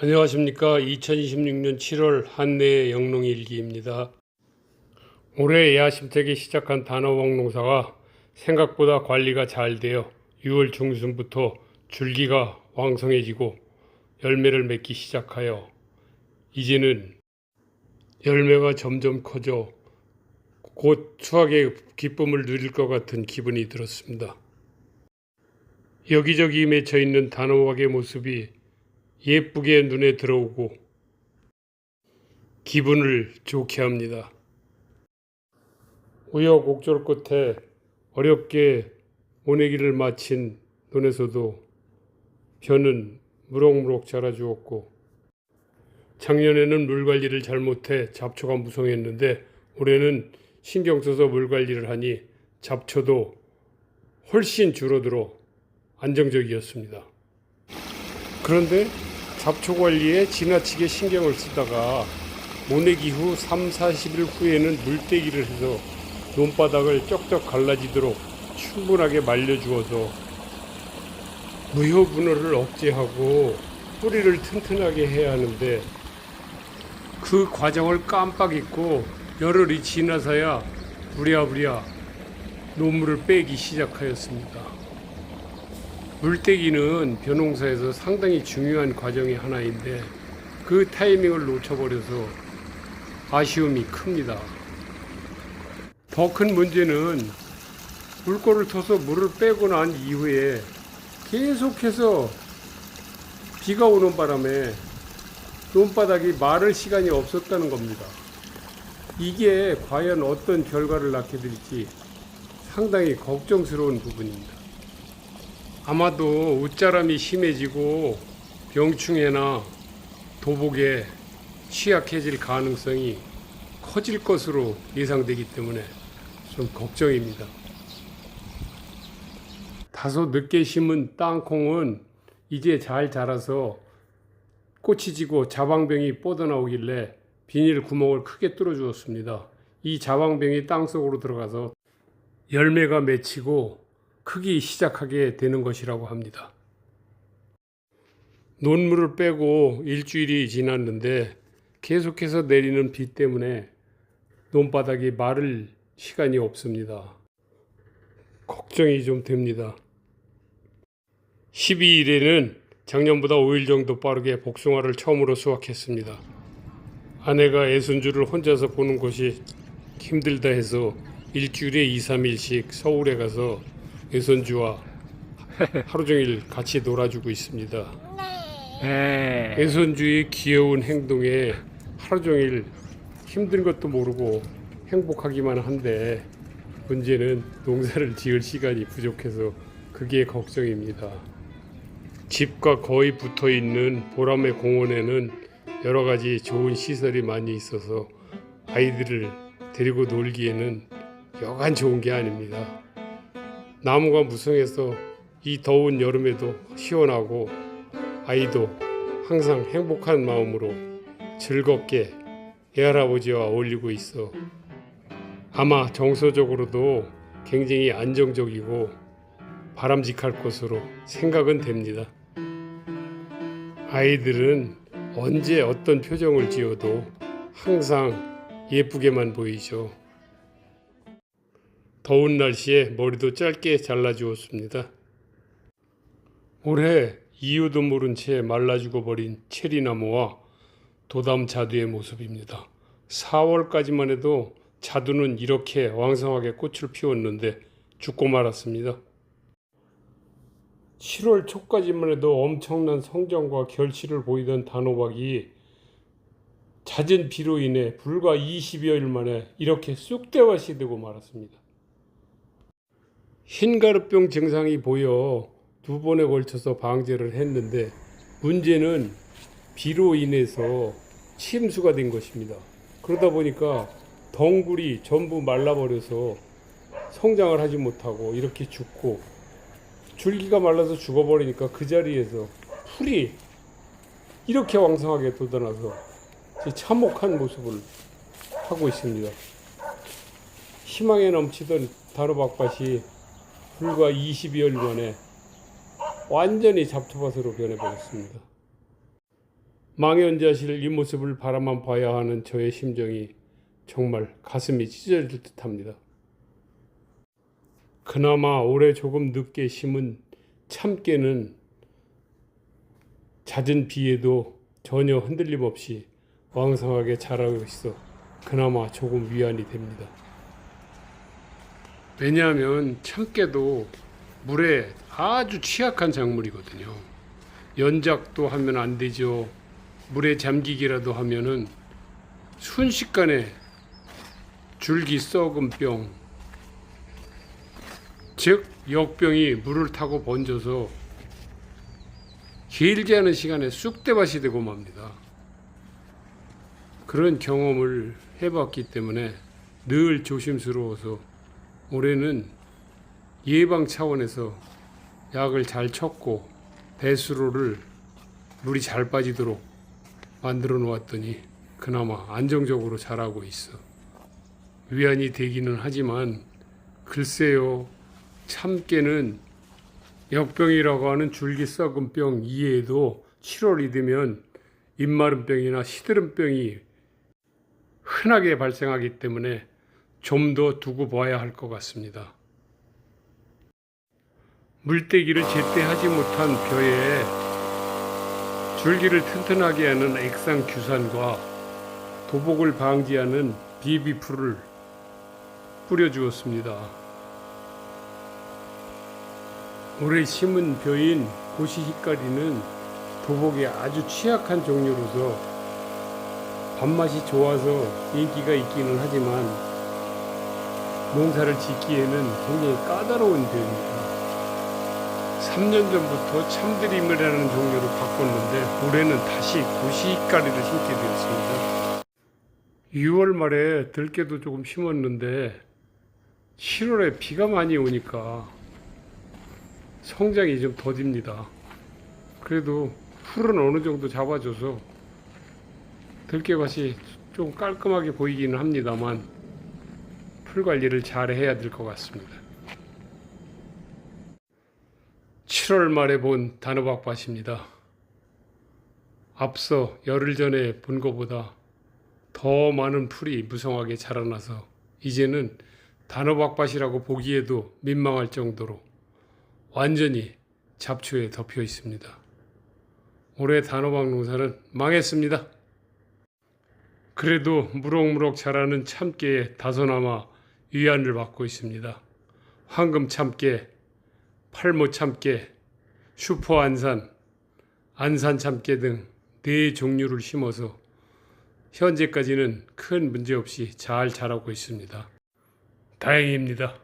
안녕하십니까. 2026년 7월 한내의 영농일기입니다. 올해 야심차게 시작한 단호박 농사가 생각보다 관리가 잘 되어 6월 중순부터 줄기가 왕성해지고 열매를 맺기 시작하여 이제는 열매가 점점 커져 곧 수확의 기쁨을 누릴 것 같은 기분이 들었습니다. 여기저기 맺혀 있는 단호박의 모습이 예쁘게 눈에 들어오고 기분을 좋게 합니다. 우여곡절 끝에 어렵게 모내기를 마친 논에서도 벼는 무럭무럭 자라주었고, 작년에는 물 관리를 잘못해 잡초가 무성했는데 올해는 신경 써서 물 관리를 하니 잡초도 훨씬 줄어들어 안정적이었습니다. 그런데 잡초 관리에 지나치게 신경을 쓰다가 모내기 후 3, 40일 후에는 물떼기를 해서 논바닥을 쩍쩍 갈라지도록 충분하게 말려주어서 무효분해를 억제하고 뿌리를 튼튼하게 해야 하는데 그 과정을 깜빡 잊고 열흘이 지나서야 부랴부랴 논물을 빼기 시작하였습니다. 물떼기는 벼농사에서 상당히 중요한 과정의 하나인데 그 타이밍을 놓쳐버려서 아쉬움이 큽니다. 더 큰 문제는 물꼬를 터서 물을 빼고 난 이후에 계속해서 비가 오는 바람에 논바닥이 마를 시간이 없었다는 겁니다. 이게 과연 어떤 결과를 낳게 될지 상당히 걱정스러운 부분입니다. 아마도 웃자람이 심해지고 병충해나 도복에 취약해질 가능성이 커질 것으로 예상되기 때문에 좀 걱정입니다. 다소 늦게 심은 땅콩은 이제 잘 자라서 꽃이 지고 자방병이 뻗어나오길래 비닐 구멍을 크게 뚫어 주었습니다. 이 자방병이 땅속으로 들어가서 열매가 맺히고 크기 시작하게 되는 것이라고 합니다. 논물을 빼고 일주일이 지났는데 계속해서 내리는 비 때문에 논바닥이 마를 시간이 없습니다. 걱정이 좀 됩니다. 12일에는 작년보다 5일 정도 빠르게 복숭아를 처음으로 수확했습니다. 아내가 애순주를 혼자서 보는 것이 힘들다 해서 일주일에 2, 3일씩 서울에 가서 애손주와 하루 종일 같이 놀아주고 있습니다. 애손주의 귀여운 행동에 하루 종일 힘든 것도 모르고 행복하기만 한데 문제는 농사를 지을 시간이 부족해서 그게 걱정입니다. 집과 거의 붙어 있는 보람의 공원에는 여러 가지 좋은 시설이 많이 있어서 아이들을 데리고 놀기에는 여간 좋은 게 아닙니다. 나무가 무성해서 이 더운 여름에도 시원하고 아이도 항상 행복한 마음으로 즐겁게 애할아버지와 어울리고 있어 아마 정서적으로도 굉장히 안정적이고 바람직할 것으로 생각은 됩니다. 아이들은 언제 어떤 표정을 지어도 항상 예쁘게만 보이죠. 더운 날씨에 머리도 짧게 잘라주었습니다. 올해 이유도 모른 채 말라 죽어버린 체리나무와 도담 자두의 모습입니다. 4월까지만 해도 자두는 이렇게 왕성하게 꽃을 피웠는데 죽고 말았습니다. 7월 초까지만 해도 엄청난 성장과 결실을 보이던 단호박이 잦은 비로 인해 불과 20여일 만에 이렇게 쑥대밭이 되고 말았습니다. 흰가루병 증상이 보여 2번에 걸쳐서 방제를 했는데 문제는 비로 인해서 침수가 된 것입니다. 그러다 보니까 덩굴이 전부 말라버려서 성장을 하지 못하고 이렇게 죽고 줄기가 말라서 죽어버리니까 그 자리에서 풀이 이렇게 왕성하게 돋아나서 참혹한 모습을 하고 있습니다. 희망에 넘치던 단호박밭이 불과 20여일 만에 완전히 잡초밭으로 변해버렸습니다. 망연자실 이 모습을 바라만 봐야 하는 저의 심정이 정말 가슴이 찢어질 듯합니다. 그나마 올해 조금 늦게 심은 참깨는 잦은 비에도 전혀 흔들림 없이 왕성하게 자라고 있어 그나마 조금 위안이 됩니다. 왜냐하면 참깨도 물에 아주 취약한 작물이거든요. 연작도 하면 안 되죠. 물에 잠기기라도 하면은 순식간에 줄기 썩은 병, 즉 역병이 물을 타고 번져서 길지 않은 시간에 쑥대밭이 되고 맙니다. 그런 경험을 해봤기 때문에 늘 조심스러워서 올해는 예방 차원에서 약을 잘 쳤고 배수로를 물이 잘 빠지도록 만들어 놓았더니 그나마 안정적으로 자라고 있어 위안이 되기는 하지만 글쎄요, 참깨는 역병이라고 하는 줄기 썩은 병 이외에도 7월이 되면 입마름병이나 시드름병이 흔하게 발생하기 때문에 좀 더 두고 봐야 할 것 같습니다. 물때기를 제때 하지 못한 벼에 줄기를 튼튼하게 하는 액상규산과 도복을 방지하는 비비풀을 뿌려주었습니다. 올해 심은 벼인 고시히까리는 도복에 아주 취약한 종류로서 밥맛이 좋아서 인기가 있기는 하지만 농사를 짓기에는 굉장히 까다로운 벼입니다. 3년 전부터 참드림이라는 종류로 바꿨는데 올해는 다시 고시히까리를 심게 되었습니다. 6월 말에 들깨도 조금 심었는데 7월에 비가 많이 오니까 성장이 좀 더딥니다. 그래도 풀은 어느 정도 잡아줘서 들깨밭이 좀 깔끔하게 보이기는 합니다만 풀 관리를 잘 해야 될 것 같습니다. 7월 말에 본 단호박밭입니다. 앞서 열흘 전에 본 것보다 더 많은 풀이 무성하게 자라나서 이제는 단호박밭이라고 보기에도 민망할 정도로 완전히 잡초에 덮여 있습니다. 올해 단호박 농사는 망했습니다. 그래도 무럭무럭 자라는 참깨에 다소나마 위안을 받고 있습니다. 황금 참깨, 팔모 참깨, 슈퍼 안산, 안산 참깨 등 4종류를 심어서 현재까지는 큰 문제 없이 잘 자라고 있습니다. 다행입니다.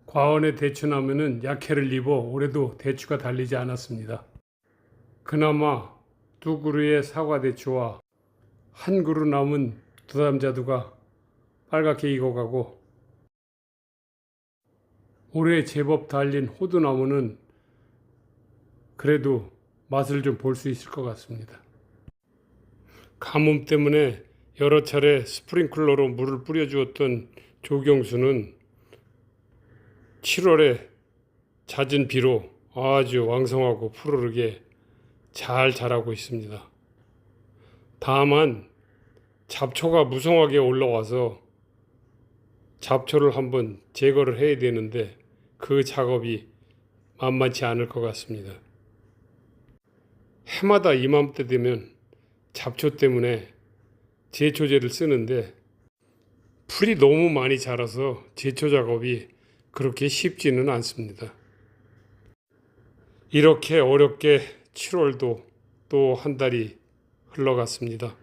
과원에 대추나무는 약해를 입어 올해도 대추가 달리지 않았습니다. 그나마 2그루의 사과대추와 1그루 남은 두담자두가 빨갛게 익어가고 올해 제법 달린 호두나무는 그래도 맛을 좀 볼 수 있을 것 같습니다. 가뭄 때문에 여러 차례 스프링클러로 물을 뿌려주었던 조경수는 7월에 잦은 비로 아주 왕성하고 푸르르게 잘 자라고 있습니다. 다만 잡초가 무성하게 올라와서 잡초를 한번 제거를 해야 되는데 그 작업이 만만치 않을 것 같습니다. 해마다 이맘때 되면 잡초 때문에 제초제를 쓰는데 풀이 너무 많이 자라서 제초 작업이 그렇게 쉽지는 않습니다. 이렇게 어렵게 7월도 또 한 달이 흘러갔습니다.